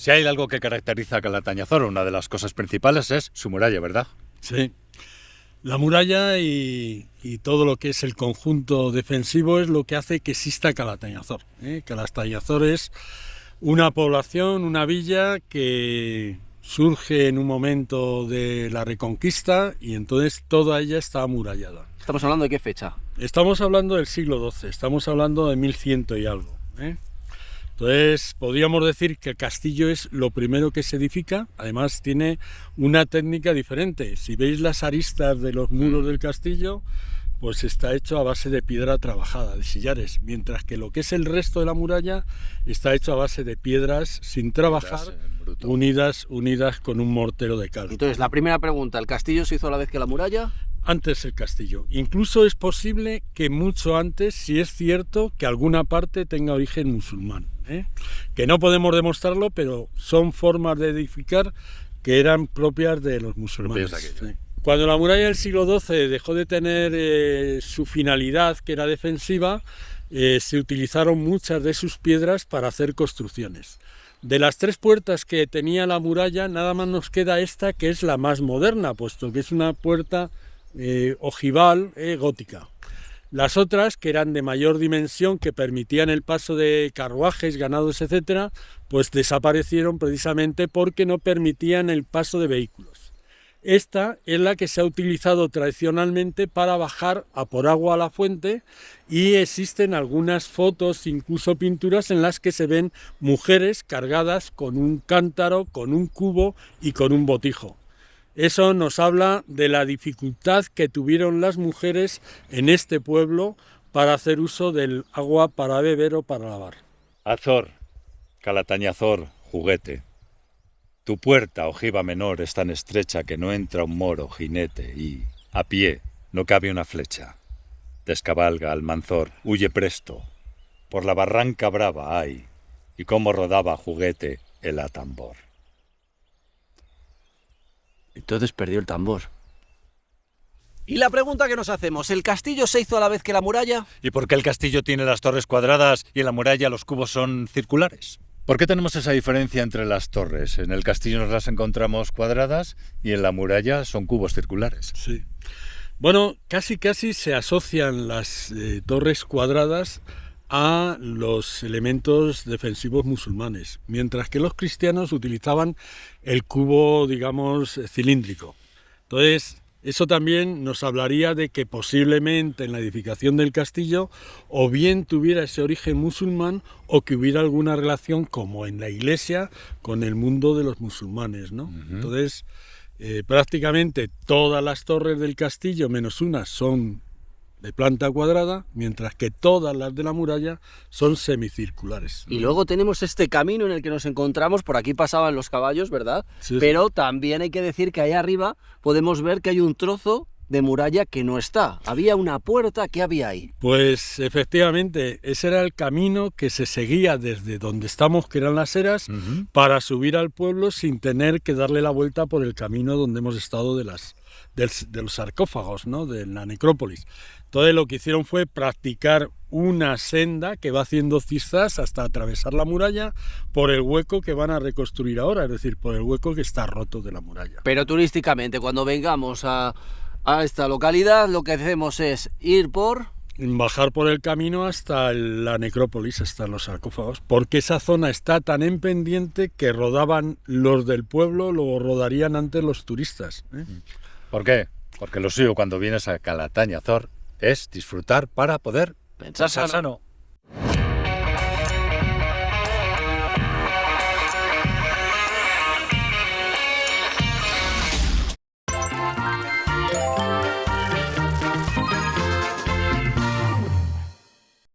Si hay algo que caracteriza a Calatañazor, una de las cosas principales es su muralla, ¿verdad? Sí. La muralla y todo lo que es el conjunto defensivo es lo que hace que exista Calatañazor. Calatañazor es una población, una villa que surge en un momento de la Reconquista y entonces toda ella está amurallada. ¿Estamos hablando de qué fecha? Estamos hablando del siglo XII, estamos hablando de 1100 y algo. Entonces, podríamos decir que el castillo es lo primero que se edifica, además tiene una técnica diferente. Si veis las aristas de los muros del castillo, pues está hecho a base de piedra trabajada, de sillares, mientras que lo que es el resto de la muralla está hecho a base de piedras sin trabajar, unidas con un mortero de cal. Entonces, la primera pregunta, ¿el castillo se hizo a la vez que la muralla? Antes el castillo. Incluso es posible que mucho antes, si es cierto, que alguna parte tenga origen musulmán. Que no podemos demostrarlo, pero son formas de edificar que eran propias de los musulmanes. Sí. Cuando la muralla del siglo XII dejó de tener su finalidad, que era defensiva, se utilizaron muchas de sus piedras para hacer construcciones. De las 3 puertas que tenía la muralla, nada más nos queda esta, que es la más moderna, puesto que es una puerta ojival gótica. Las otras, que eran de mayor dimensión, que permitían el paso de carruajes, ganados, etcétera, pues desaparecieron precisamente porque no permitían el paso de vehículos. Esta es la que se ha utilizado tradicionalmente para bajar a por agua a la fuente y existen algunas fotos, incluso pinturas, en las que se ven mujeres cargadas con un cántaro, con un cubo y con un botijo. Eso nos habla de la dificultad que tuvieron las mujeres en este pueblo para hacer uso del agua para beber o para lavar. Azor, Calatañazor, juguete. Tu puerta, ojiva menor, es tan estrecha que no entra un moro jinete y, a pie, no cabe una flecha. Descabalga Almanzor, huye presto. Por la barranca brava ay, y cómo rodaba juguete el atambor. Entonces perdió el tambor. Y la pregunta que nos hacemos, ¿el castillo se hizo a la vez que la muralla? ¿Y por qué el castillo tiene las torres cuadradas y en la muralla los cubos son circulares? ¿Por qué tenemos esa diferencia entre las torres? En el castillo nos las encontramos cuadradas y en la muralla son cubos circulares. Sí. Bueno, casi se asocian las torres cuadradas a los elementos defensivos musulmanes, mientras que los cristianos utilizaban el cubo, digamos, cilíndrico. Entonces, eso también nos hablaría de que posiblemente en la edificación del castillo o bien tuviera ese origen musulmán o que hubiera alguna relación, como en la iglesia, con el mundo de los musulmanes, ¿no? Entonces, prácticamente todas las torres del castillo, menos una, son de planta cuadrada, mientras que todas las de la muralla son semicirculares. Y luego tenemos este camino en el que nos encontramos, por aquí pasaban los caballos, ¿verdad? Sí, pero también hay que decir que ahí arriba podemos ver que hay un trozo de muralla que no está. Había una puerta, ¿qué había ahí? Pues efectivamente, ese era el camino que se seguía desde donde estamos, que eran las eras, para subir al pueblo sin tener que darle la vuelta por el camino donde hemos estado de los sarcófagos, ¿no? De la necrópolis. Entonces lo que hicieron fue practicar una senda que va haciendo zigzags hasta atravesar la muralla por el hueco que van a reconstruir ahora, es decir, por el hueco que está roto de la muralla. Pero turísticamente, cuando vengamos a esta localidad, lo que hacemos es bajar por el camino hasta la necrópolis, hasta los sarcófagos, porque esa zona está tan en pendiente que rodaban los del pueblo, luego rodarían antes los turistas. ¿Por qué? Porque lo suyo cuando vienes a Calatañazor es disfrutar para poder pensar sano.